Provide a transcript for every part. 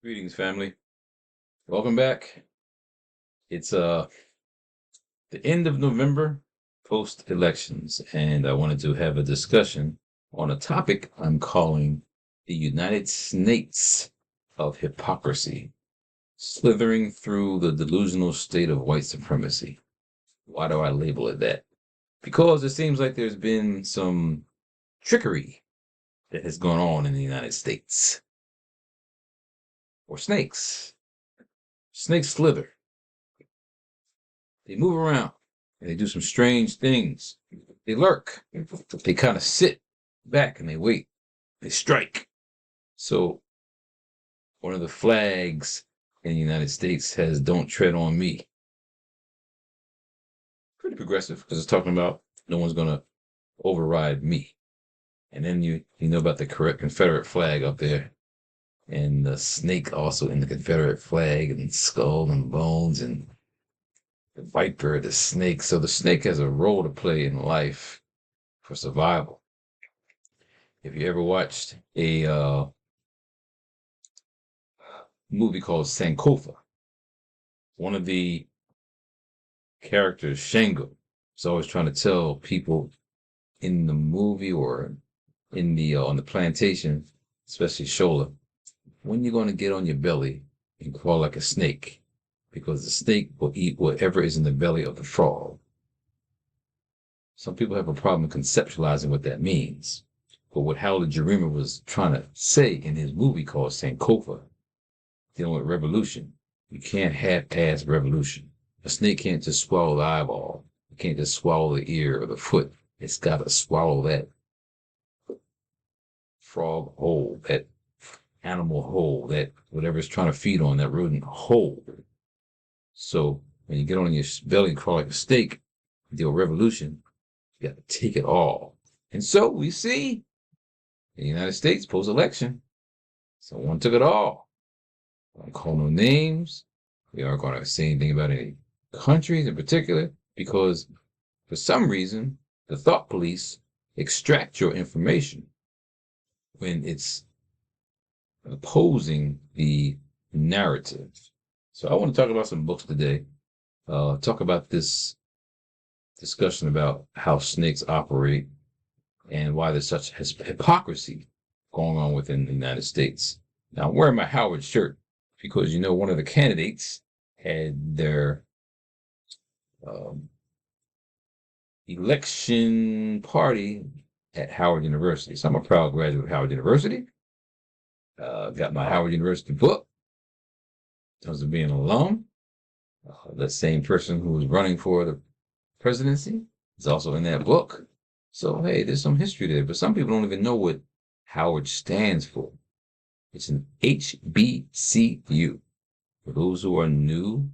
Greetings, family. Welcome back. It's the end of November, post elections, and I wanted to have a discussion on a topic I'm calling the United Snakes of Hypocrisy, slithering through the delusional state of white supremacy. Why do I label it that? Because it seems like there's been some trickery that has gone on in the United States. Or snakes. Snakes slither. They move around and they do some strange things. They lurk. They kind of sit back and they wait. They strike. So one of the flags in the United States has "Don't tread on me." Pretty progressive because it's talking about no one's going to override me. And then you know about the correct Confederate flag up there. And the snake also in the Confederate flag, and skull and bones, and the viper, the snake. So the snake has a role to play in life for survival. If you ever watched a movie called Sankofa, one of the characters, Shango, is always trying to tell people in the movie or in the on the plantation, especially Shola, when you're going to get on your belly and crawl like a snake, because the snake will eat whatever is in the belly of the frog. Some people have a problem conceptualizing what that means. But what Howard Jarima was trying to say in his movie called Sankofa, dealing with revolution, you can't half-ass revolution. A snake can't just swallow the eyeball. It can't just swallow the ear or the foot. It's got to swallow that frog whole, that animal whole, that whatever it's trying to feed on, that rodent whole. So when you get on your belly and crawl like a snake, deal revolution, you got to take it all. And so we see in the United States post-election, someone took it all. I don't call no names. We aren't going to say anything about any countries in particular, because for some reason, the thought police extract your information when it's opposing the narrative. So I want to talk about some books today. Talk about this discussion about how snakes operate and why there's such hypocrisy going on within the United States. Now, I'm wearing my Howard shirt because, one of the candidates had their election party at Howard University. So I'm a proud graduate of Howard University. Got my Howard University book in terms of being an alum. The same person who was running for the presidency is also in that book. So, hey, there's some history there. But some people don't even know what Howard stands for. It's an HBCU. For those who are new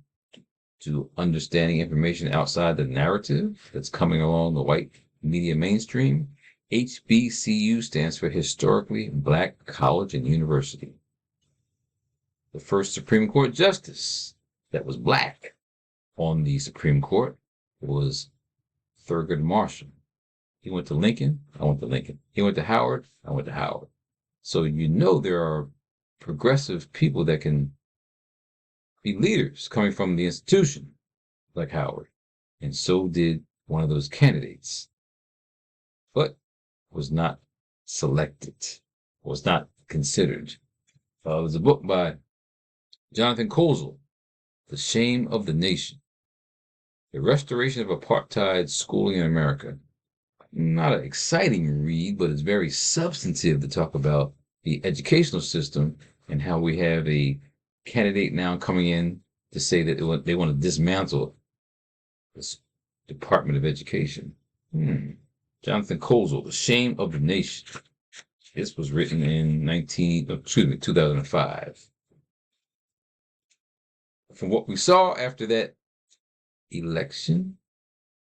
to understanding information outside the narrative that's coming along the white media mainstream, HBCU stands for Historically Black College and University. The first Supreme Court justice that was black on the Supreme Court was Thurgood Marshall. He went to Lincoln, I went to Lincoln. He went to Howard, I went to Howard. So there are progressive people that can be leaders coming from the institution like Howard. And so did one of those candidates. But was not selected, was not considered. There's a book by Jonathan Kozol, The Shame of the Nation, The Restoration of Apartheid Schooling in America. Not an exciting read, but it's very substantive to talk about the educational system and how we have a candidate now coming in to say that they want to dismantle this Department of Education. Jonathan Kozol, The Shame of the Nation. This was written in 2005. From what we saw after that election,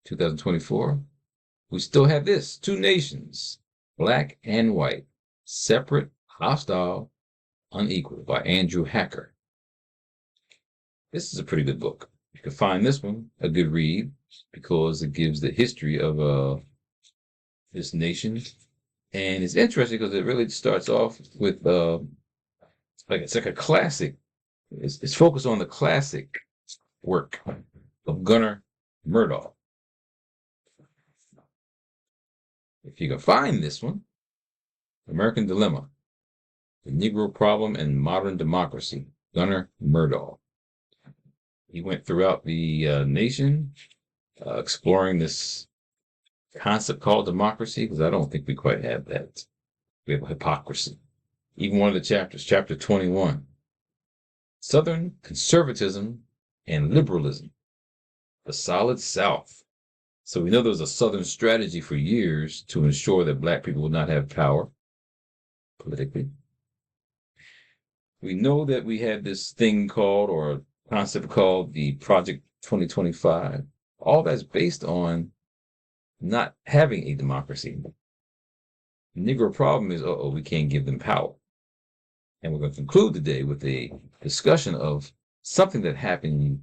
2024, we still have this: two nations, black and white, separate, hostile, unequal, by Andrew Hacker. This is a pretty good book. You can find this one a good read because it gives the history of this nation. And it's interesting because it really starts off with a it's like a classic. It's focused on the classic work of Gunnar Myrdal. If you can find this one, American Dilemma, The Negro Problem and Modern Democracy, Gunnar Myrdal. He went throughout the nation exploring this concept called democracy, because I don't think we quite have that. We have hypocrisy. Even one of the chapters, chapter 21, Southern Conservatism and Liberalism, the Solid South. So we know there was a Southern strategy for years to ensure that Black people would not have power politically. We know that we had this thing called, or concept called, the Project 2025. All that's based on not having a democracy. The Negro problem is, we can't give them power. And we're going to conclude today with a discussion of something that happened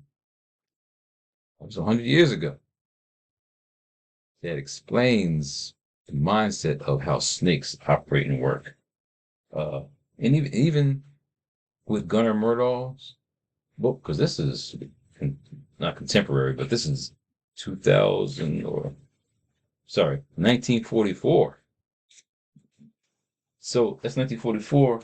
almost 100 years ago that explains the mindset of how snakes operate and work. And even with Gunnar Myrdal's book, because this is not contemporary, but this is 1944. So that's 1944.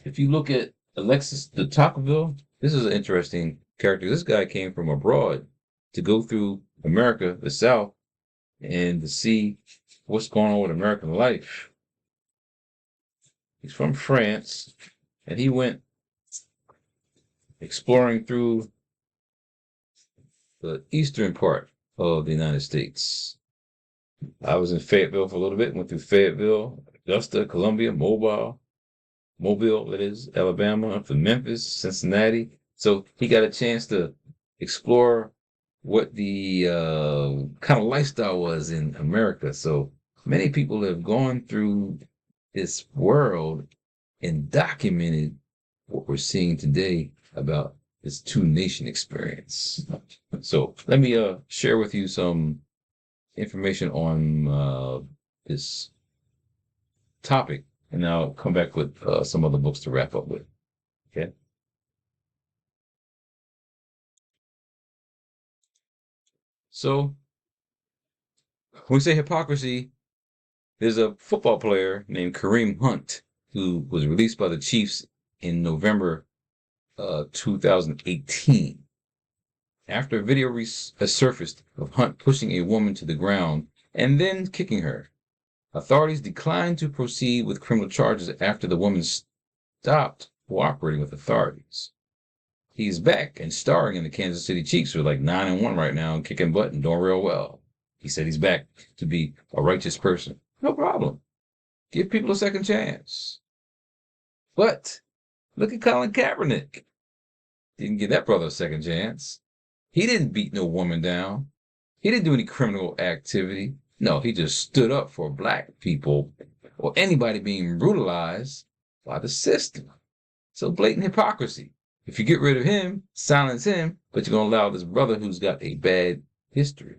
If you look at Alexis de Tocqueville, this is an interesting character. This guy came from abroad to go through America, the South, and to see what's going on with American life. He's from France, and he went exploring through the eastern part of the United States. I was in Fayetteville for a little bit, went through Fayetteville, Augusta, Columbia, Mobile, that is, Alabama, up to Memphis, Cincinnati. So he got a chance to explore what the kind of lifestyle was in America. So many people have gone through this world and documented what we're seeing today about this two-nation experience. So let me share with you some information on this topic, and I'll come back with some other books to wrap up with. Okay. So when we say hypocrisy, there's a football player named Kareem Hunt who was released by the Chiefs in November 2018. After a video has surfaced of Hunt pushing a woman to the ground and then kicking her, authorities declined to proceed with criminal charges after the woman stopped cooperating with authorities. He's back and starring in the Kansas City Chiefs, who are like 9-1 right now and kicking butt and doing real well. He said he's back to be a righteous person. No problem. Give people a second chance. But look at Colin Kaepernick. Didn't give that brother a second chance. He didn't beat no woman down. He didn't do any criminal activity. No, he just stood up for Black people or anybody being brutalized by the system. So blatant hypocrisy. If you get rid of him, silence him, but you're going to allow this brother who's got a bad history.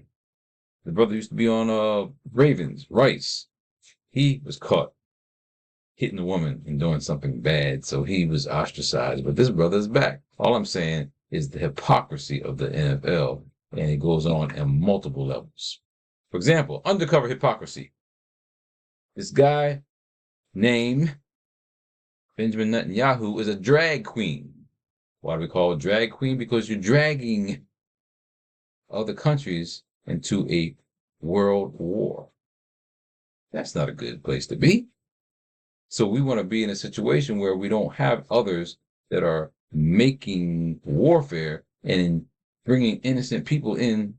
The brother used to be on Ravens, Rice. He was caught hitting a woman and doing something bad, so he was ostracized. But this brother's back. All I'm saying is the hypocrisy of the NFL, and it goes on multiple levels. For example, undercover hypocrisy. This guy named Benjamin Netanyahu is a drag queen. Why do we call it drag queen? Because you're dragging other countries into a world war. That's not a good place to be. So we want to be in a situation where we don't have others that are making warfare and bringing innocent people in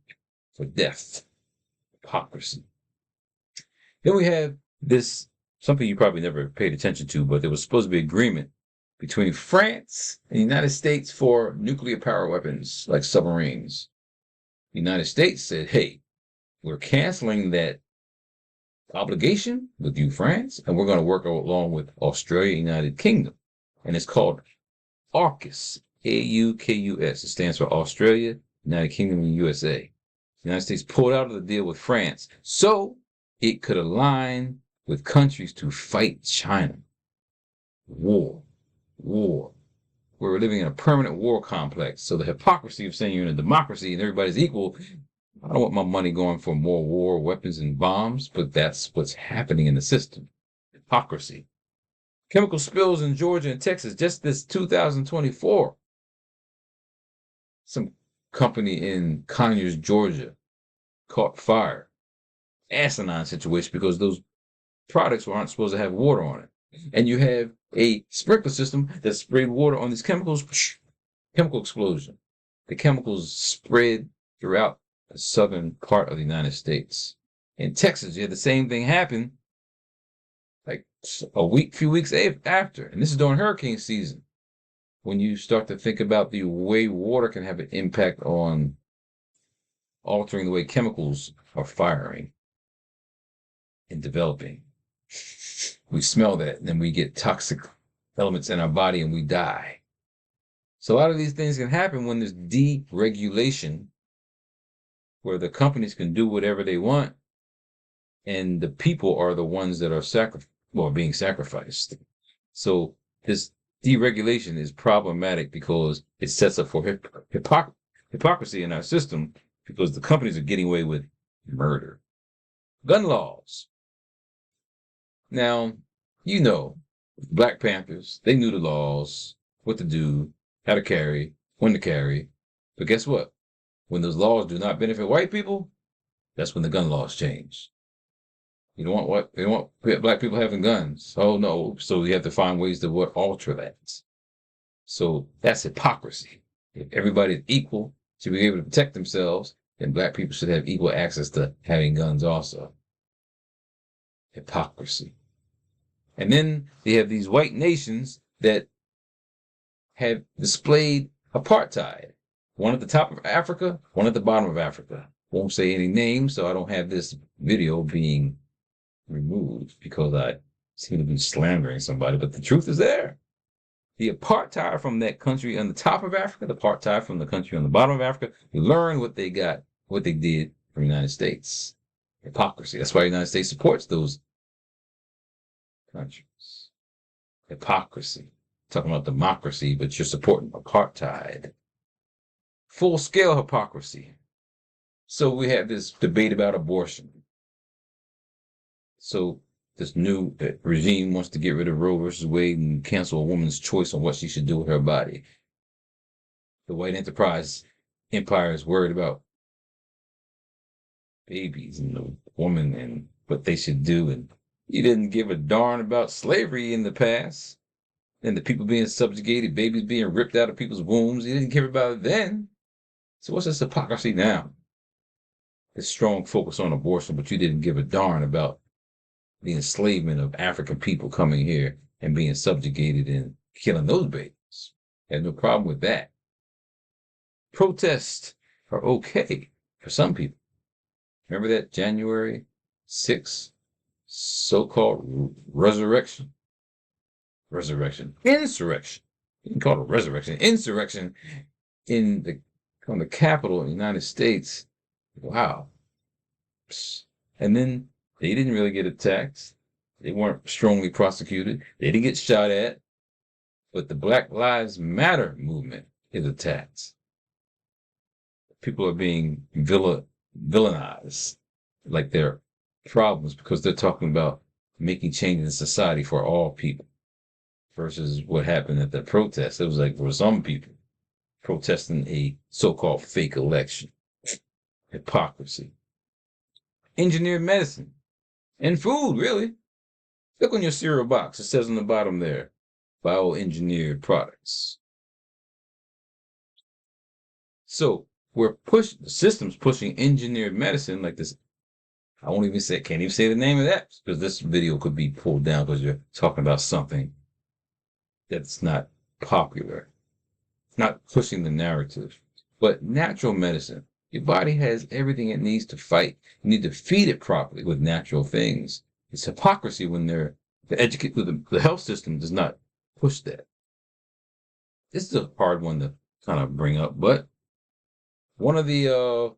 for death. Hypocrisy. Then we have this, something you probably never paid attention to, but there was supposed to be agreement between France and the United States for nuclear power weapons like submarines. The United States said, hey, we're canceling that obligation with you, France, and we're going to work along with Australia and United Kingdom. And it's called AUKUS, A-U-K-U-S. It stands for Australia, United Kingdom, and USA. The United States pulled out of the deal with France so it could align with countries to fight China. War. where we're living in a permanent war complex. So the hypocrisy of saying you're in a democracy and everybody's equal, I don't want my money going for more war, weapons, and bombs, but that's what's happening in the system. Hypocrisy. Chemical spills in Georgia and Texas just this 2024. Some company in Conyers, Georgia caught fire. Asinine situation because those products aren't supposed to have water on it. And you have a sprinkler system that sprayed water on these chemicals. Chemical explosion. The chemicals spread throughout the southern part of the United States. In Texas, you had the same thing happen like few weeks after. And this is during hurricane season. When you start to think about the way water can have an impact on altering the way chemicals are firing and developing. We smell that, and then we get toxic elements in our body and we die. So a lot of these things can happen when there's deregulation, where the companies can do whatever they want, and the people are the ones that are being sacrificed. So this deregulation is problematic because it sets up for hypocrisy in our system, because the companies are getting away with murder. Gun laws. Now, Black Panthers, they knew the laws, what to do, how to carry, when to carry. But guess what? When those laws do not benefit white people, that's when the gun laws change. You don't want what? They don't want black people having guns. Oh no. So you have to find ways to alter that. So that's hypocrisy. If everybody is equal to be able to protect themselves, then black people should have equal access to having guns also. Hypocrisy. And then they have these white nations that have displayed apartheid. One at the top of Africa, one at the bottom of Africa. Won't say any names, so I don't have this video being removed because I seem to be slandering somebody, but the truth is there. The apartheid from that country on the top of Africa, the apartheid from the country on the bottom of Africa, you learn what they did from the United States. Hypocrisy. That's why the United States supports those countries. Hypocrisy. Talking about democracy, but you're supporting apartheid. Full-scale hypocrisy. So we have this debate about abortion. So this new regime wants to get rid of Roe versus Wade and cancel a woman's choice on what she should do with her body. The white enterprise empire is worried about babies and the woman and what they should do. And you didn't give a darn about slavery in the past and the people being subjugated, babies being ripped out of people's wombs. You didn't care about it then. So what's this hypocrisy now? This strong focus on abortion, but you didn't give a darn about the enslavement of African people coming here and being subjugated and killing those babies. Had no problem with that. Protests are okay for some people. Remember that January 6th so-called insurrection. You can call it resurrection. Insurrection on the Capitol in the United States. Wow. And then they didn't really get attacked. They weren't strongly prosecuted. They didn't get shot at. But the Black Lives Matter movement is attacked. People are being villainized like they're problems because they're talking about making changes in society for all people versus what happened at the protest. It was like for some people protesting a so-called fake election. Hypocrisy. Engineered medicine. And food, really. Look on your cereal box. It says on the bottom there, bioengineered products. So the system's pushing engineered medicine like this. I can't even say the name of that because this video could be pulled down because you're talking about something that's not popular. It's not pushing the narrative. But natural medicine, your body has everything it needs to fight. You need to feed it properly with natural things. It's hypocrisy when the health system does not push that. This is a hard one to kind of bring up, but one of the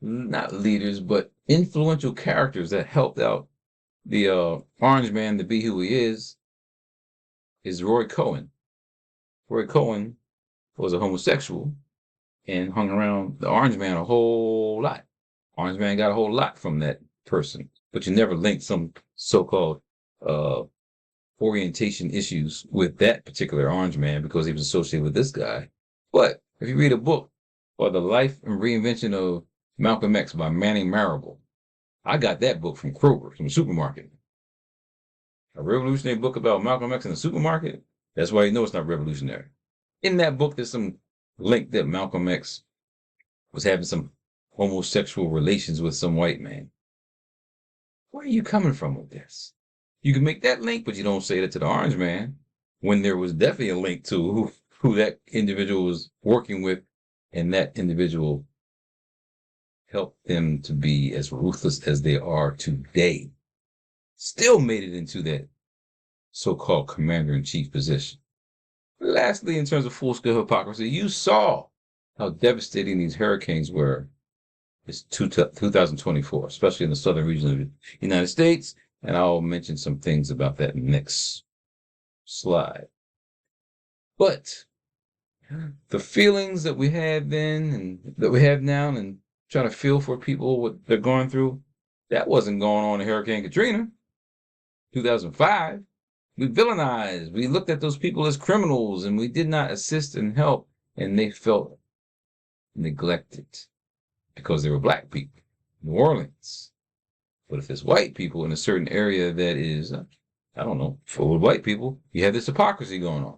not leaders, but influential characters that helped out the Orange Man to be who he is Roy Cohen. Roy Cohen was a homosexual and hung around the Orange Man a whole lot. Orange Man got a whole lot from that person, but you never linked some so-called uh, orientation issues with that particular Orange Man because he was associated with this guy. But if you read a book or The Life and Reinvention of Malcolm X by Manning Marable, I got that book from Kroger, from the supermarket. A revolutionary book about Malcolm X in the supermarket? That's why you know it's not revolutionary. In that book, there's some link that Malcolm X was having some homosexual relations with some white man. Where are you coming from with this? You can make that link, but you don't say that to the Orange Man when there was definitely a link to who that individual was working with, and that individual helped them to be as ruthless as they are today. Still made it into that so-called commander-in-chief position. Lastly, in terms of full-scale hypocrisy, you saw how devastating these hurricanes were. It's 2024, especially in the southern region of the United States, and I'll mention some things about that next slide. But the feelings that we had then and that we have now and trying to feel for people, what they're going through, that wasn't going on in Hurricane Katrina, 2005. We villainized. We looked at those people as criminals, and we did not assist and help, and they felt neglected because they were black people. New Orleans. But if it's white people in a certain area that is, I don't know, full of white people, you have this hypocrisy going on.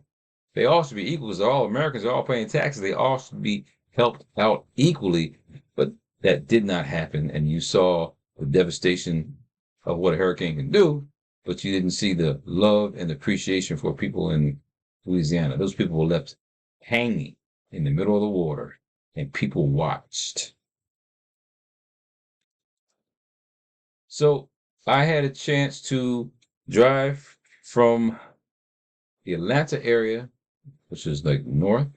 They all should be equal because they're all Americans, they're all paying taxes, they all should be helped out equally, but that did not happen, and you saw the devastation of what a hurricane can do, but you didn't see the love and appreciation for people in Louisiana. Those people were left hanging in the middle of the water, and people watched. So I had a chance to drive from the Atlanta area, which is like north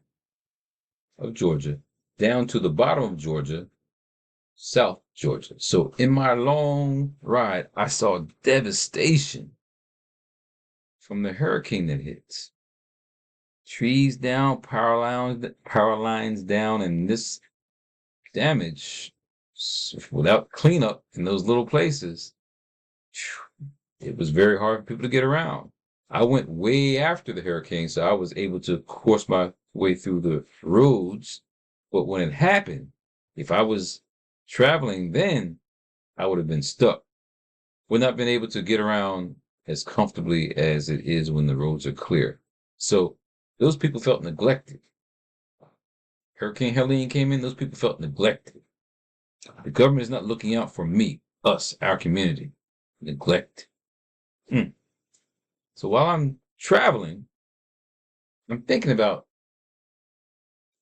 of Georgia, down to the bottom of Georgia, South Georgia. So in my long ride, I saw devastation from the hurricane that hits. Trees down, power lines down, and this damage without cleanup in those little places, it was very hard for people to get around. I went way after the hurricane, so I was able to course my way through the roads. But when it happened, if I was traveling then, I would have been stuck. Would not have been able to get around as comfortably as it is when the roads are clear. So those people felt neglected. Hurricane Helene came in, those people felt neglected. The government is not looking out for me, us, our community. Neglect. So while I'm traveling, I'm thinking about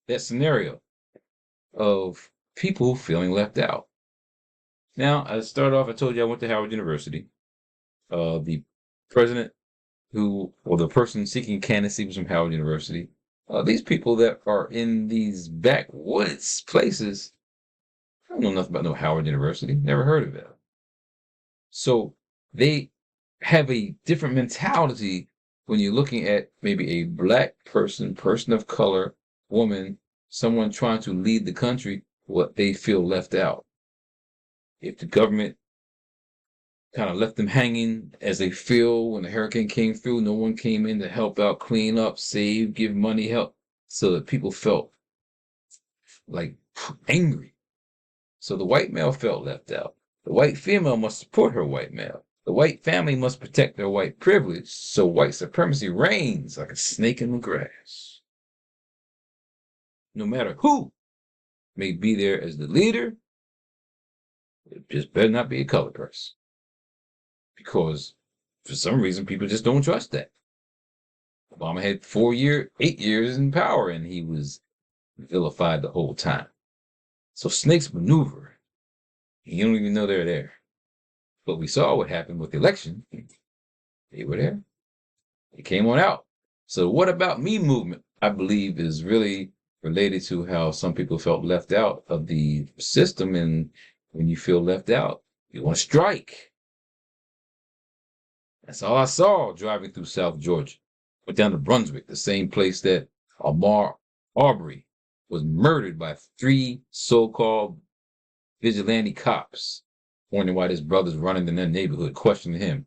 that scenario of people feeling left out. Now, I started off, I told you I went to Howard University. The president or the person seeking candidacy was from Howard University. These people that are in these backwoods places, I don't know nothing about no Howard University, never heard of it. So they have a different mentality when you're looking at maybe a black person of color, woman, someone trying to lead the country, what they feel left out. If the government kind of left them hanging as they feel when the hurricane came through, no one came in to help out, clean up, save, give money, help, so that people felt like angry. So the white male felt left out. The white female must support her white male. The white family must protect their white privilege, so white supremacy reigns like a snake in the grass. No matter who may be there as the leader, it just better not be a colored person. Because for some reason, people just don't trust that. Obama had 8 years in power, and he was vilified the whole time. So snakes maneuver. You don't even know they're there. But we saw what happened with the election. They were there. They came on out. So what about me movement, I believe, is really related to how some people felt left out of the system. And when you feel left out, you want to strike. That's all I saw driving through South Georgia. Went down to Brunswick, the same place that Ahmaud Arbery was murdered by 3 so-called vigilante cops, wondering why his brother's running in their neighborhood, questioning him.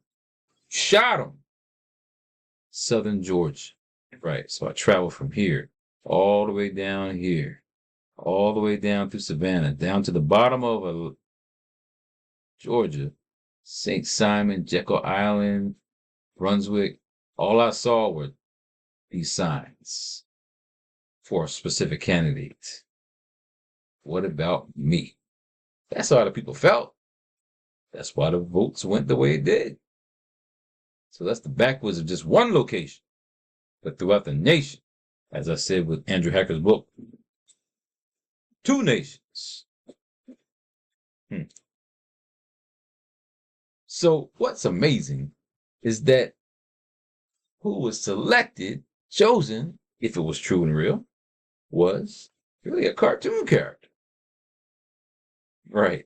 Shot him. Southern Georgia. Right. So I traveled from here all the way down here, all the way down through Savannah, down to the bottom of Georgia, St. Simon, Jekyll Island, Brunswick. All I saw were these signs for a specific candidate. What about me? That's how the people felt. That's why the votes went the way it did. So that's the backwards of just one location, but throughout the nation. As I said with Andrew Hacker's book, 2 nations. So what's amazing is that who was selected, chosen, if it was true and real, was really a cartoon character. Right.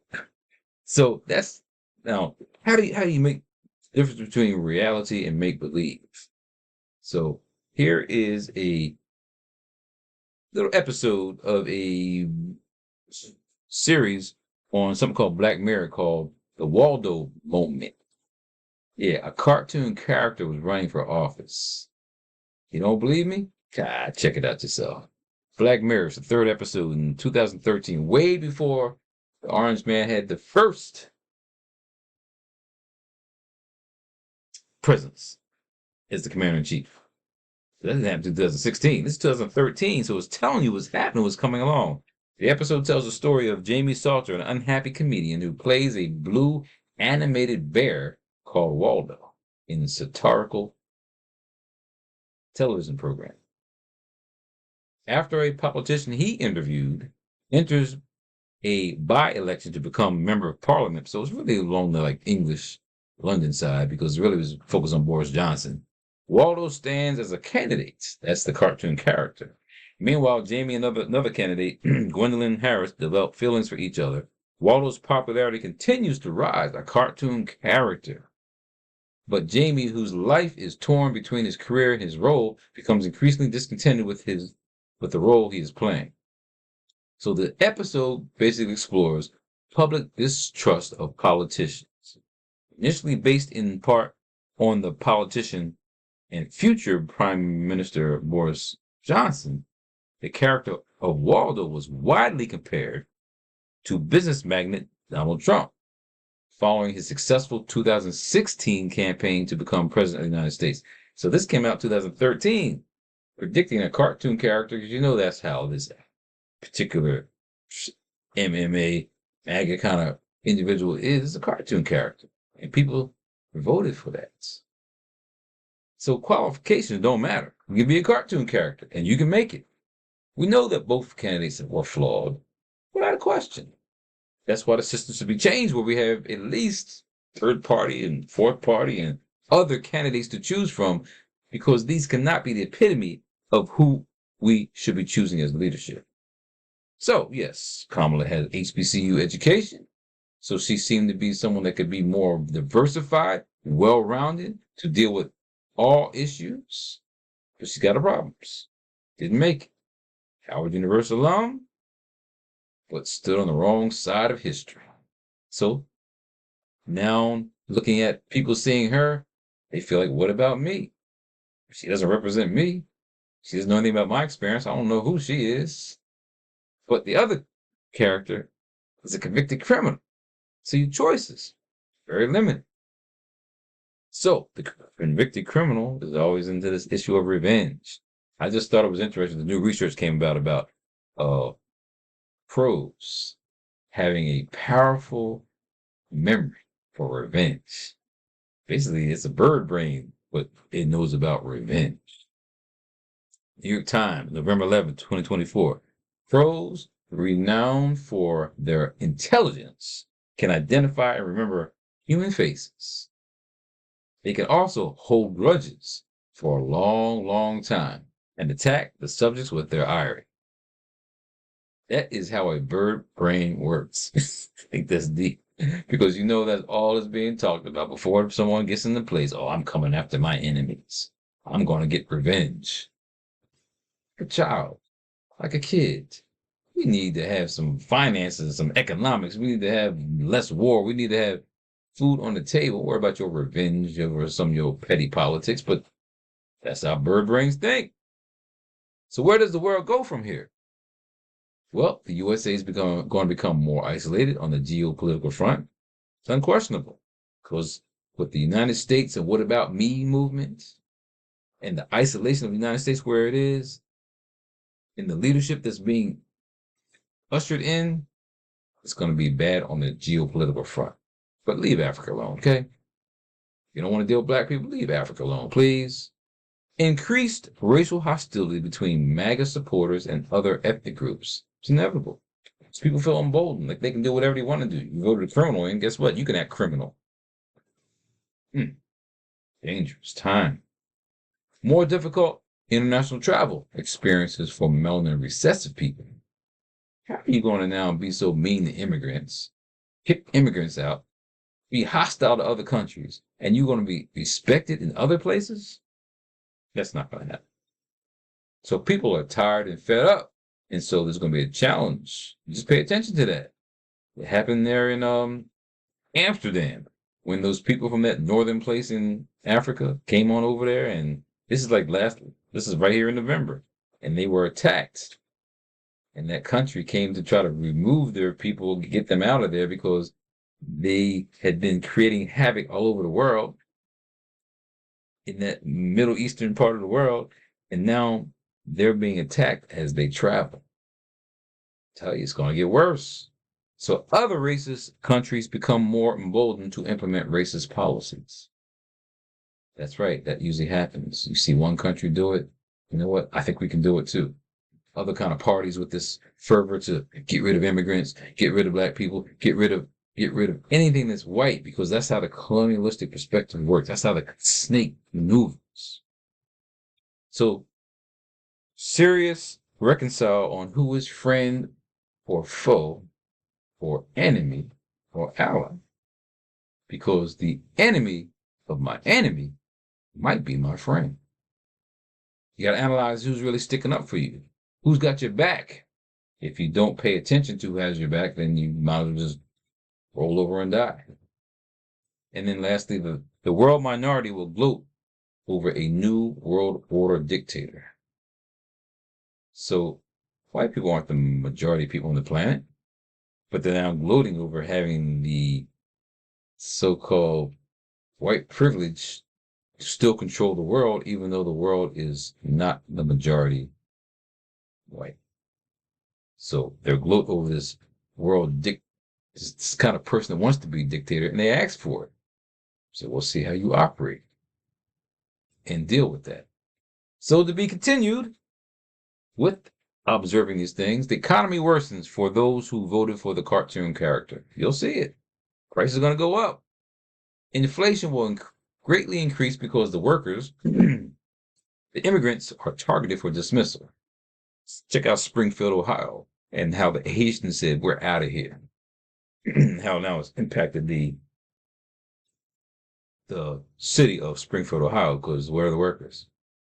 So that's now how do you make the difference between reality and make believe? So here is a little episode of a series on something called Black Mirror called The Waldo Moment. Yeah, a cartoon character was running for office. You don't believe me? God, check it out yourself. Black Mirror, the 3rd episode in 2013, way before the Orange Man had the first presence as the commander-in-chief. That didn't happen in 2016. This is 2013, so it's telling you what's happening, what's coming along. The episode tells the story of Jamie Salter, an unhappy comedian who plays a blue animated bear called Waldo in a satirical television program. After a politician he interviewed enters a by-election to become a member of parliament, so it's really along the English London side because it really was focused on Boris Johnson. Waldo stands as a candidate. That's the cartoon character. Meanwhile, Jamie and another candidate, Gwendolyn Harris, develop feelings for each other. Waldo's popularity continues to rise, a cartoon character. But Jamie, whose life is torn between his career and his role, becomes increasingly discontented with the role he is playing. So the episode basically explores public distrust of politicians, initially based in part on the politician and future Prime Minister Boris Johnson. The character of Waldo was widely compared to business magnate Donald Trump, following his successful 2016 campaign to become president of the United States. So this came out 2013, predicting a cartoon character, because you know that's how this particular MMA, MAGA kind of individual is a cartoon character. And people voted for that. So qualifications don't matter. You can be a cartoon character, and you can make it. We know that both candidates were flawed, without a question. That's why the system should be changed, where we have at least 3rd party and 4th party and other candidates to choose from, because these cannot be the epitome of who we should be choosing as leadership. So, yes, Kamala has HBCU education, so she seemed to be someone that could be more diversified, well-rounded, to deal with all issues, but she's got her problems. Didn't make it. Howard University alum, but stood on the wrong side of history. So now looking at people seeing her, they feel like, what about me? She doesn't represent me. She doesn't know anything about my experience. I don't know who she is. But the other character is a convicted criminal. So your choices, very limited. So the convicted criminal is always into this issue of revenge. I just thought it was interesting. The new research came about crows having a powerful memory for revenge. Basically, it's a bird brain, but it knows about revenge. New York Times, November 11th, 2024. Crows, renowned for their intelligence, can identify and remember human faces. They can also hold grudges for a long, long time and attack the subjects with their ire. That is how a bird brain works. I think that's deep, because you know that's all is being talked about before someone gets into place. Oh, I'm coming after my enemies. I'm going to get revenge. a child, like a kid. We need to have some finances, some economics. We need to have less war. We need to have food on the table. Worry about your revenge over some of your petty politics, but that's how bird brains think. So where does the world go from here? Well, the USA is going to become more isolated on the geopolitical front. It's unquestionable, because with the United States and what about me movement and the isolation of the United States where it is, and the leadership that's being ushered in, it's going to be bad on the geopolitical front. But leave Africa alone, okay? If you don't want to deal with black people, leave Africa alone, please. Increased racial hostility between MAGA supporters and other ethnic groups. It's inevitable. So people feel emboldened, like they can do whatever they want to do. You voted a criminal, and guess what? You can act criminal. Dangerous time. More difficult international travel experiences for melanin recessive people. How are you going to now be so mean to immigrants, kick immigrants out, be hostile to other countries, and you're going to be respected in other places? That's not going to happen. So people are tired and fed up, and so there's going to be a challenge. Just pay attention to that. It happened there in Amsterdam when those people from that northern place in Africa came on over there, and this is right here in November, and they were attacked. And that country came to try to remove their people, get them out of there, because they had been creating havoc all over the world in that Middle Eastern part of the world. And now they're being attacked as they travel. I tell you, it's going to get worse. So other racist countries become more emboldened to implement racist policies. That's right. That usually happens. You see one country do it. You know what? I think we can do it too. Other kind of parties with this fervor to get rid of immigrants, get rid of black people, get rid of anything that's white, because that's how the colonialistic perspective works. That's how the snake maneuvers. So serious reconcile on who is friend or foe or enemy or ally, because the enemy of my enemy might be my friend. You got to analyze who's really sticking up for you. Who's got your back? If you don't pay attention to who has your back, then you might as well just roll over and die. And then lastly, the world minority will gloat over a new world order dictator. So white people aren't the majority of people on the planet, but they're now gloating over having the so-called white privilege to still control the world, even though the world is not the majority white. So they're gloat over this this kind of person that wants to be dictator, and they ask for it. So we'll see how you operate and deal with that. So to be continued with observing these things, the economy worsens for those who voted for the cartoon character. You'll see it. Prices are going to go up. Inflation will greatly increase because the workers, the immigrants, are targeted for dismissal. Check out Springfield, Ohio, and how the Haitians said, "We're out of here." How now it's impacted the city of Springfield, Ohio, because where are the workers?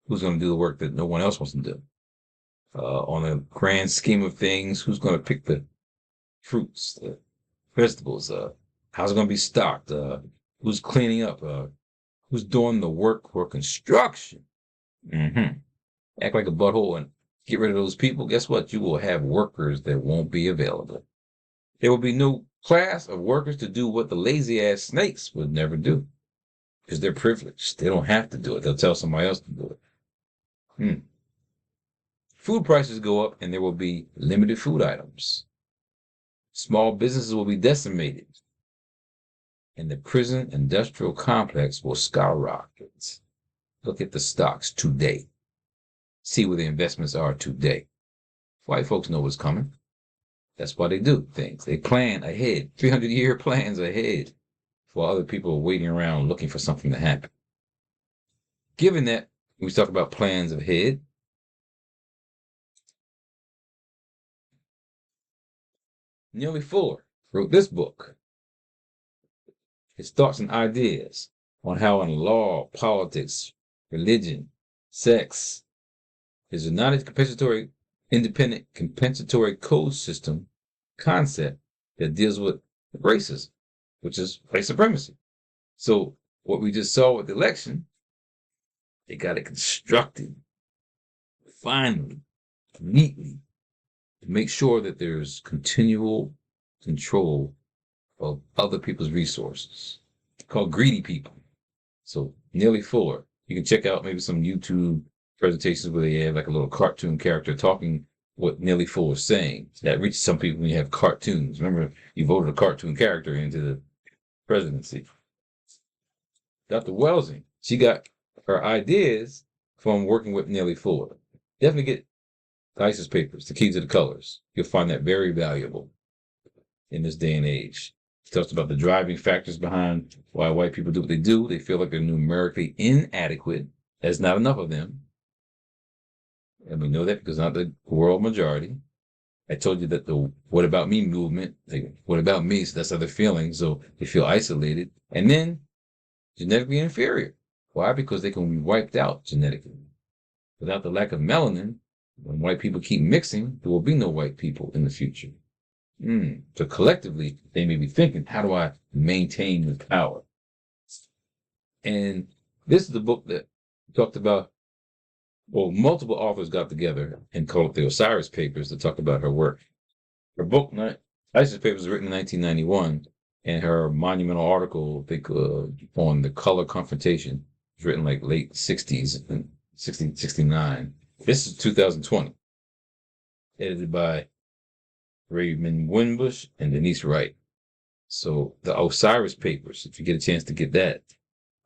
Who's going to do the work that no one else wants to do? On the grand scheme of things, who's going to pick the fruits, the vegetables? How's it going to be stocked? Who's cleaning up? Who's doing the work for construction? Act like a butthole and get rid of those people. Guess what? You will have workers that won't be available. There will be no class of workers to do what the lazy-ass snakes would never do, because they're privileged. They don't have to do it. They'll tell somebody else to do it. Food prices go up, and there will be limited food items. Small businesses will be decimated, and the prison industrial complex will skyrocket. Look at the stocks today. See where the investments are today. White folks know what's coming. That's why they do things. They plan ahead, 300-year plans ahead, while other people are waiting around looking for something to happen. Given that, we talk about plans ahead. Nearly Fuller wrote this book. His thoughts and ideas on how in law, politics, religion, sex, is a non-compensatory independent compensatory code system concept that deals with racism, which is white supremacy. So what we just saw with the election, they got it constructed finally, neatly, to make sure that there's continual control of other people's resources, called greedy people. So Neely Fuller, you can check out maybe some YouTube presentations where they have like a little cartoon character talking what Neely Fuller's saying. That reaches some people when you have cartoons. Remember, you voted a cartoon character into the presidency. Dr. Welsing, she got her ideas from working with Neely Fuller. Definitely get ISIS papers, The Key to the Colors. You'll find that very valuable in this day and age. She talks about the driving factors behind why white people do what they do. They feel like they're numerically inadequate. There's not enough of them. And we know that because not the world majority. I told you that the what about me movement, like, what about me? So that's how they're feeling. So they feel isolated. And then genetically inferior. Why? Because they can be wiped out genetically. Without the lack of melanin, when white people keep mixing, there will be no white people in the future. So collectively, they may be thinking, how do I maintain the power? And this is the book that talked about, well, multiple authors got together and called it the Osiris Papers to talk about her work. Her book, ISIS Papers, was written in 1991, and her monumental article, I think, on the color confrontation, was written like late 60s, 69. This is 2020, edited by Raymond Winbush and Denise Wright. So the Osiris Papers, if you get a chance to get that,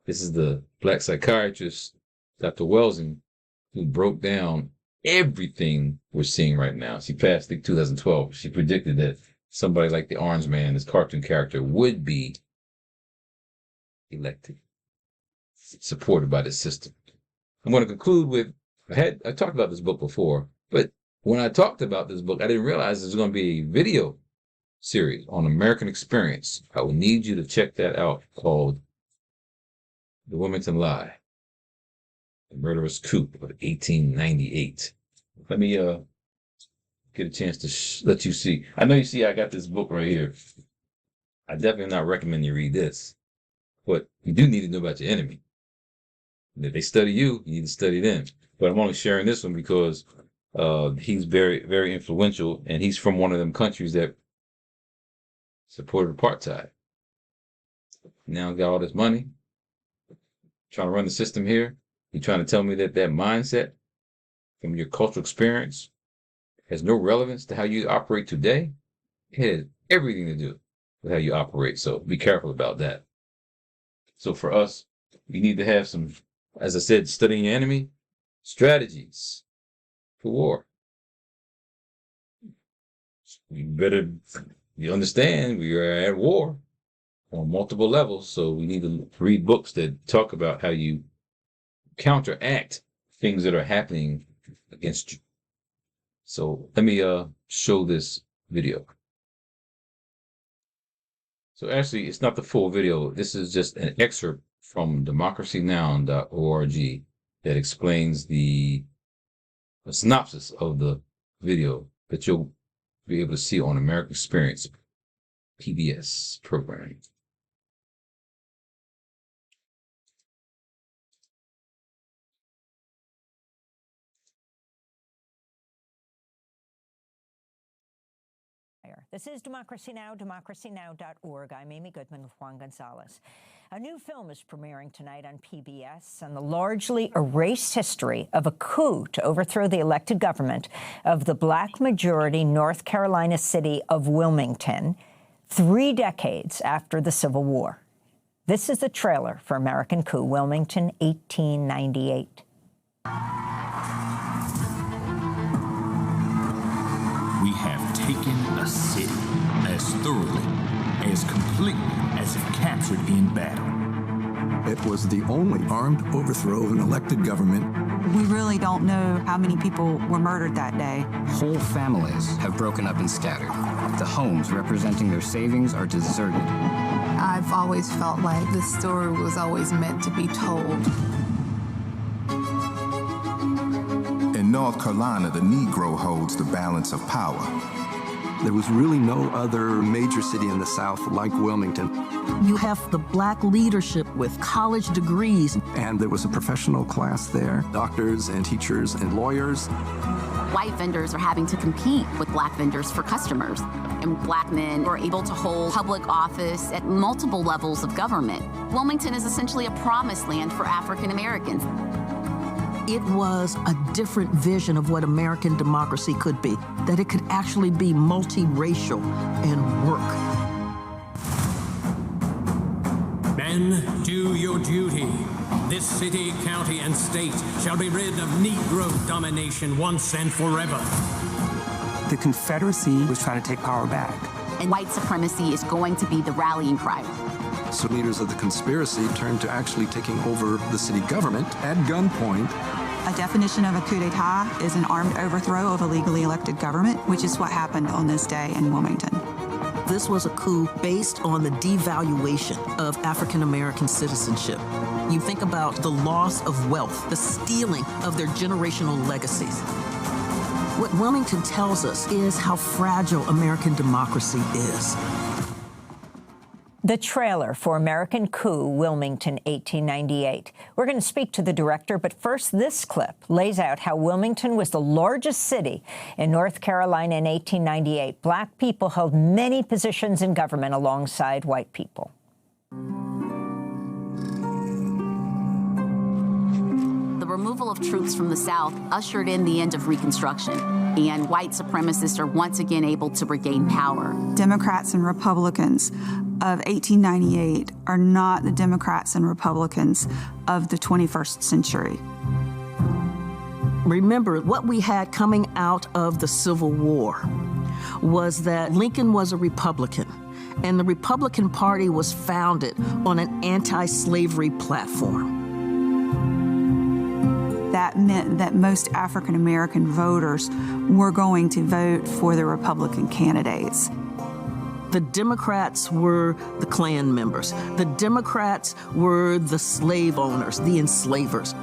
this is the black psychiatrist, Dr. Welsing, who broke down everything we're seeing right now. She passed, I think, 2012. She predicted that somebody like the Orange Man, this cartoon character, would be elected, supported by the system. I'm going to conclude with, I talked about this book before, but when I talked about this book, I didn't realize there's going to be a video series on American experience. I will need you to check that out, called The Wilmington Lie, The Murderous Coup of 1898. Let me get a chance to let you see. I know you see I got this book right here. I definitely not recommend you read this, but you do need to know about your enemy. And if they study you, you need to study them. But I'm only sharing this one because he's very, very influential, and he's from one of them countries that supported apartheid. Now got all this money, trying to run the system here. You're trying to tell me that that mindset from your cultural experience has no relevance to how you operate today? It has everything to do with how you operate. So be careful about that. So for us, we need to have some, as I said, studying your enemy, strategies for war. You understand we are at war on multiple levels. So we need to read books that talk about how you counteract things that are happening against you. So let me show this video. So actually, it's not the full video. This is just an excerpt from democracynow.org that explains the synopsis of the video that you'll be able to see on American Experience PBS programming. This is Democracy Now!, democracynow.org. I'm Amy Goodman with Juan Gonzalez. A new film is premiering tonight on PBS on the largely erased history of a coup to overthrow the elected government of the black-majority North Carolina city of Wilmington, 3 decades after the Civil War. This is the trailer for American Coup, Wilmington, 1898. We have taken a city as thoroughly, as completely as if captured in battle. It was the only armed overthrow of an elected government. We really don't know how many people were murdered that day. Whole families have broken up and scattered. The homes representing their savings are deserted. I've always felt like this story was always meant to be told. And North Carolina, the Negro holds the balance of power. There was really no other major city in the South like Wilmington. You have the black leadership with college degrees. And there was a professional class there, doctors and teachers and lawyers. White vendors are having to compete with black vendors for customers. And black men were able to hold public office at multiple levels of government. Wilmington is essentially a promised land for African Americans. It was a different vision of what American democracy could be, that it could actually be multiracial and work. Men, do your duty. This city, county, and state shall be rid of Negro domination once and forever. The Confederacy was trying to take power back. And white supremacy is going to be the rallying cry. So leaders of the conspiracy turned to actually taking over the city government at gunpoint. A definition of a coup d'etat is an armed overthrow of a legally elected government, which is what happened on this day in Wilmington. This was a coup based on the devaluation of African American citizenship. You think about the loss of wealth, the stealing of their generational legacies. What Wilmington tells us is how fragile American democracy is. The trailer for American Coup, Wilmington, 1898. We're going to speak to the director, but first, this clip lays out how Wilmington was the largest city in North Carolina in 1898. Black people held many positions in government alongside white people. The removal of troops from the South ushered in the end of Reconstruction, and white supremacists are once again able to regain power. Democrats and Republicans of 1898 are not the Democrats and Republicans of the 21st century. Remember, what we had coming out of the Civil War was that Lincoln was a Republican, and the Republican Party was founded on an anti-slavery platform. That meant that most African American voters were going to vote for the Republican candidates. The Democrats were the Klan members. The Democrats were the slave owners, the enslavers.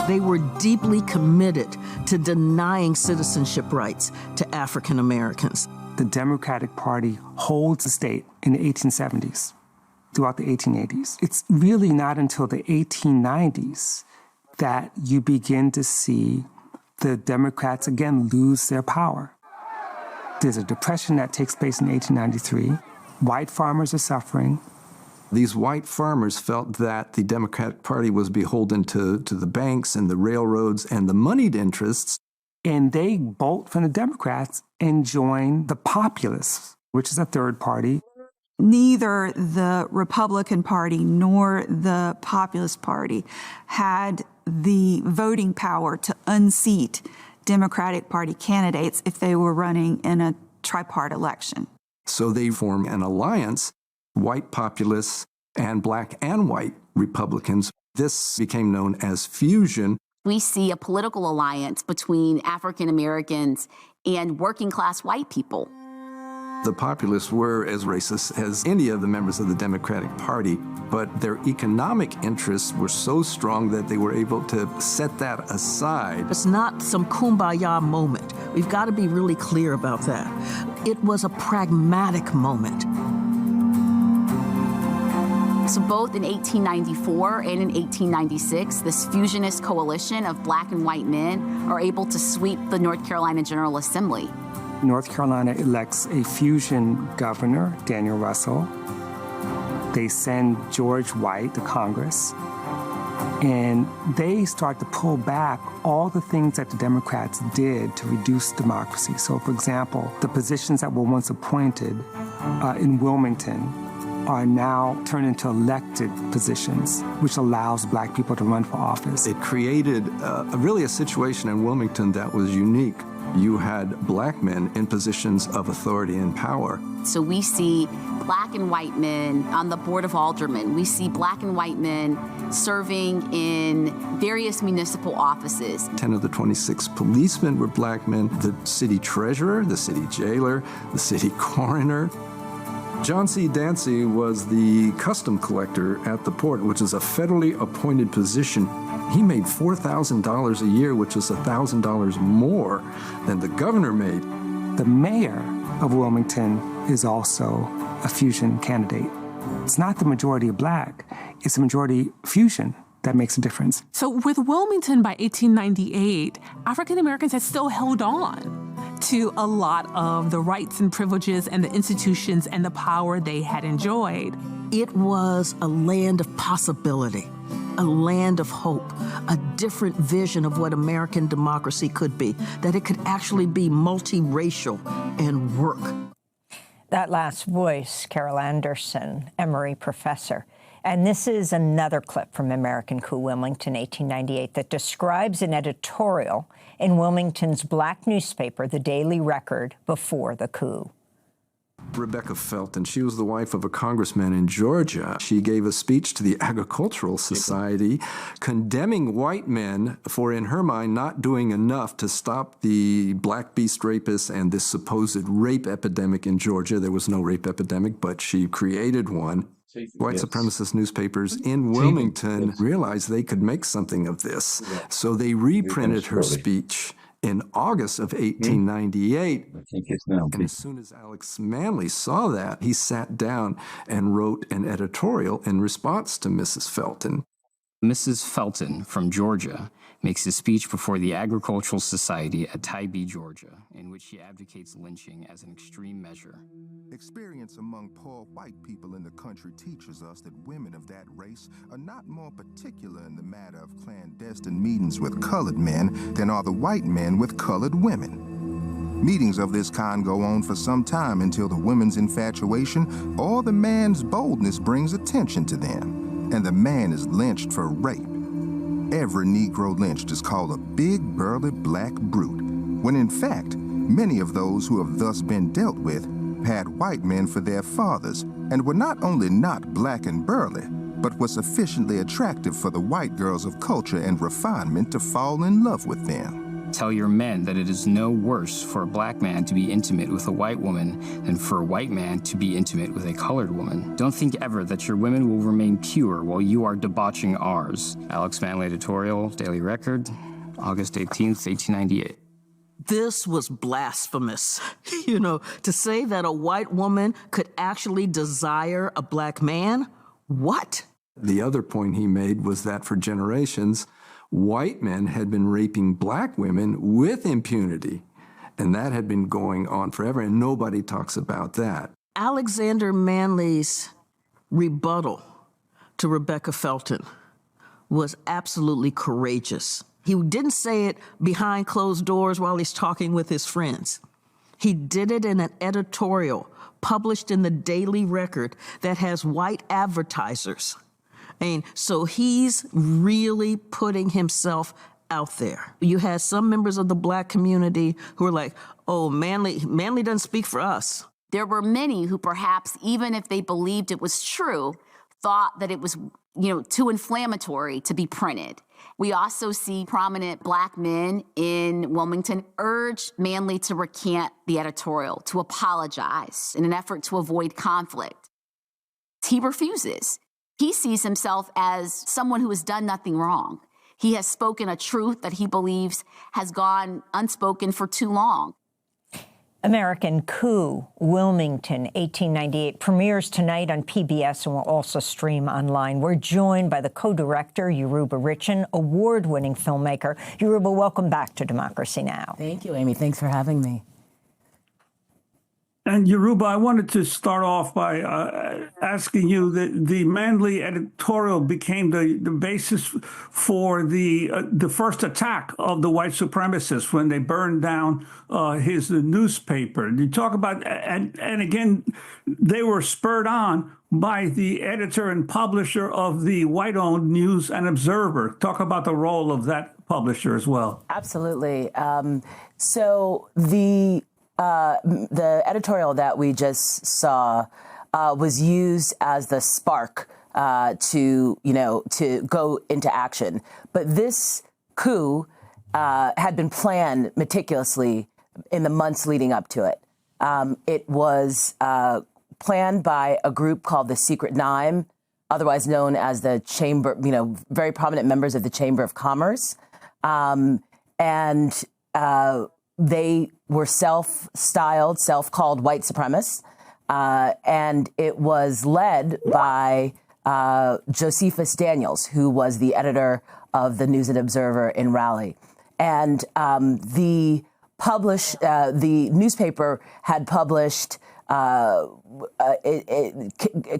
They were deeply committed to denying citizenship rights to African Americans. The Democratic Party holds the state in the 1870s, throughout the 1880s. It's really not until the 1890s that you begin to see the Democrats again lose their power. There's a depression that takes place in 1893. White farmers are suffering. These white farmers felt that the Democratic Party was beholden to the banks and the railroads and the moneyed interests. And they bolt from the Democrats and join the Populists, which is a third party. Neither the Republican Party nor the Populist Party had the voting power to unseat Democratic Party candidates if they were running in a tri-part election. So they formed an alliance, white populists and black and white Republicans. This became known as fusion. We see a political alliance between African Americans and working class white people. The populists were as racist as any of the members of the Democratic Party, but their economic interests were so strong that they were able to set that aside. It's not some kumbaya moment. We've got to be really clear about that. It was a pragmatic moment. So both in 1894 and in 1896, this fusionist coalition of black and white men are able to sweep the North Carolina General Assembly. North Carolina elects a fusion governor, Daniel Russell. They send George White to Congress, and they start to pull back all the things that the Democrats did to reduce democracy. So, for example, the positions that were once appointed in Wilmington are now turned into elected positions, which allows black people to run for office. It created really a situation in Wilmington that was unique. You had black men in positions of authority and power. So we see black and white men on the Board of Aldermen. We see black and white men serving in various municipal offices. 10 of the 26 policemen were black men. The city treasurer, the city jailer, the city coroner. John C. Dancy was the custom collector at the port, which is a federally appointed position. He made $4,000 a year, which is $1,000 more than the governor made. The mayor of Wilmington is also a fusion candidate. It's not the majority of black, it's a majority fusion that makes a difference. So with Wilmington by 1898, African Americans had still held on to a lot of the rights and privileges and the institutions and the power they had enjoyed. It was a land of possibility, a land of hope, a different vision of what American democracy could be, that it could actually be multiracial and work. That last voice, Carol Anderson, Emory professor. And this is another clip from American Coup, Wilmington, 1898, that describes an editorial in Wilmington's black newspaper, the Daily Record, before the coup. Rebecca Felton, she was the wife of a congressman in Georgia. She gave a speech to the Agricultural Society condemning white men for, in her mind, not doing enough to stop the black beast rapists and this supposed rape epidemic in Georgia. There was no rape epidemic, but she created one. White supremacist newspapers in Wilmington realized they could make something of this. So they reprinted her speech in August of 1898. And as soon as Alex Manly saw that, he sat down and wrote an editorial in response to Mrs. Felton. Mrs. Felton from Georgia makes a speech before the Agricultural Society at Tybee, Georgia, in which she advocates lynching as an extreme measure. Experience among poor white people in the country teaches us that women of that race are not more particular in the matter of clandestine meetings with colored men than are the white men with colored women. Meetings of this kind go on for some time until the woman's infatuation or the man's boldness brings attention to them, and the man is lynched for rape. Every Negro lynched is called a big, burly, black brute, when in fact, many of those who have thus been dealt with had white men for their fathers and were not only not black and burly, but were sufficiently attractive for the white girls of culture and refinement to fall in love with them. Tell your men that it is no worse for a black man to be intimate with a white woman than for a white man to be intimate with a colored woman. Don't think ever that your women will remain pure while you are debauching ours. Alex Manly editorial, Daily Record, August 18th, 1898. This was blasphemous. You know, to say that a white woman could actually desire a black man? What? The other point he made was that for generations, white men had been raping black women with impunity, and that had been going on forever, and nobody talks about that. Alexander Manly's rebuttal to Rebecca Felton was absolutely courageous. He didn't say it behind closed doors while he's talking with his friends. He did it in an editorial published in the Daily Record that has white advertisers. And so he's really putting himself out there. You had some members of the black community who were like, oh, Manly doesn't speak for us. There were many who perhaps, even if they believed it was true, thought that it was, too inflammatory to be printed. We also see prominent black men in Wilmington urge Manly to recant the editorial, to apologize in an effort to avoid conflict. He refuses. He sees himself as someone who has done nothing wrong. He has spoken a truth that he believes has gone unspoken for too long. American Coup, Wilmington, 1898, premieres tonight on PBS and will also stream online. We're joined by the co-director, Yoruba Richin, award-winning filmmaker. Yoruba, welcome back to Democracy Now! Thank you, Amy. Thanks for having me. And Yoruba, I wanted to start off by asking you that the Manly editorial became the basis for the first attack of the white supremacists when they burned down his newspaper. You talk about, and again, they were spurred on by the editor and publisher of the white-owned News and Observer. Talk about the role of that publisher as well. Absolutely. So the editorial that we just saw was used as the spark to go into action. But this coup had been planned meticulously in the months leading up to it. It was planned by a group called the Secret Nine, otherwise known as the Chamber, very prominent members of the Chamber of Commerce. They were self-called white supremacists. And it was led by Josephus Daniels, who was the editor of the News and Observer in Raleigh. And the newspaper had published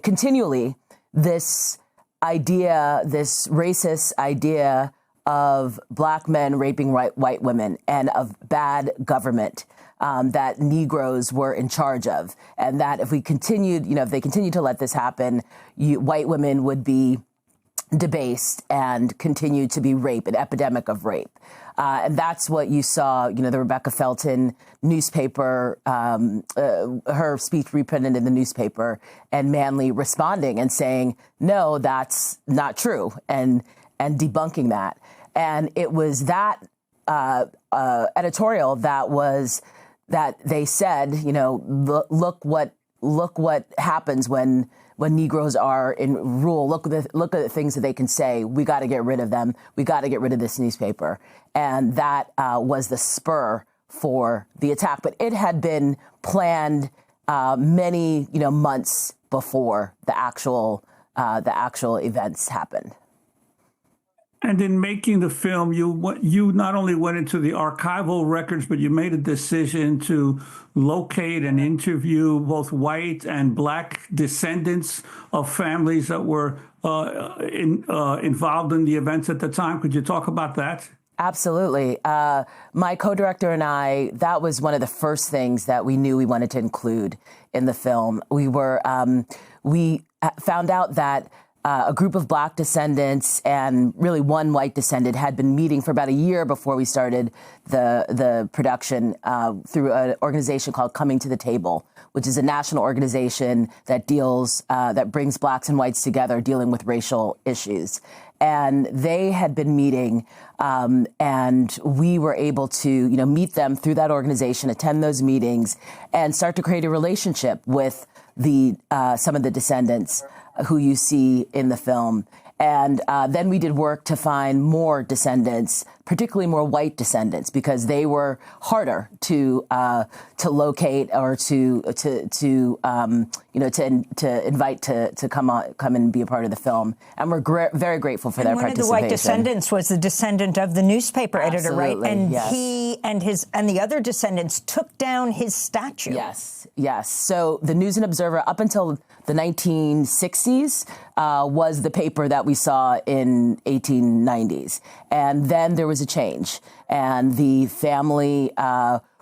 continually this idea, this racist idea of black men raping white women and of bad government that Negroes were in charge of. And that if they continued to let this happen, white women would be debased and continue to be raped, an epidemic of rape. And that's what you saw, the Rebecca Felton newspaper, her speech reprinted in the newspaper, and Manley responding and saying, no, that's not true, and debunking that. And it was that editorial that they said, look what happens when Negroes are in rule. Look at the things that they can say. We got to get rid of them. We got to get rid of this newspaper. And that was the spur for the attack. But it had been planned many months before the actual events happened. And in making the film, you not only went into the archival records, but you made a decision to locate and interview both white and black descendants of families that were involved in the events at the time. Could you talk about that? Absolutely. My co-director and I, that was one of the first things that we knew we wanted to include in the film. We found out that a group of black descendants and really one white descendant had been meeting for about a year before we started the production through an organization called Coming to the Table, which is a national organization that brings blacks and whites together dealing with racial issues. And they had been meeting, and we were able to, meet them through that organization, attend those meetings, and start to create a relationship with some of the descendants who you see in the film. And then we did work to find more descendants, particularly more white descendants, because they were harder to locate or to invite to come and be a part of the film. And we're very grateful for their participation. One of the white descendants was the descendant of the newspaper editor, right? And yes. he and the other descendants took down his statue. Yes. So the News and Observer, up until the 1960s, was the paper that we saw in 1890s. And then there was a change. And the family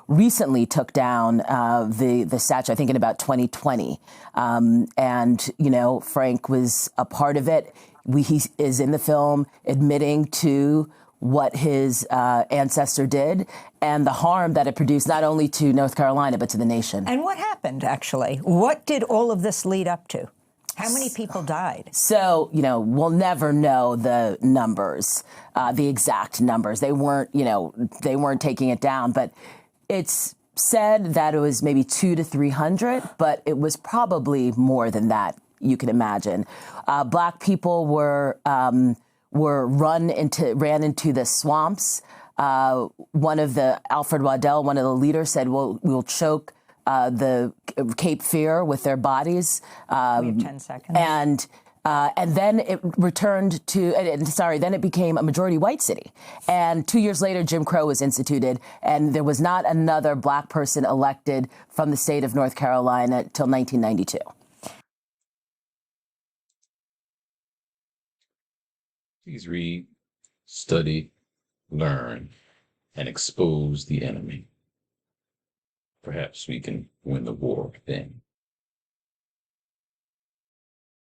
recently took down the statue, I think in about 2020. And, Frank was a part of it. He is in the film admitting to what his ancestor did and the harm that it produced not only to North Carolina, but to the nation. And what happened, actually? What did all of this lead up to? How many people died? So, we'll never know the numbers, the exact numbers. They weren't taking it down, but it's said that it was maybe 200 to 300, but it was probably more than that, you can imagine. Black people were ran into the swamps. Alfred Waddell, one of the leaders, said, we'll choke the Cape Fear with their bodies. We have 10 seconds. And then it returned then it became a majority white city. And 2 years later, Jim Crow was instituted, and there was not another black person elected from the state of North Carolina till 1992. Please read, study, learn, and expose the enemy. Perhaps we can win the war then.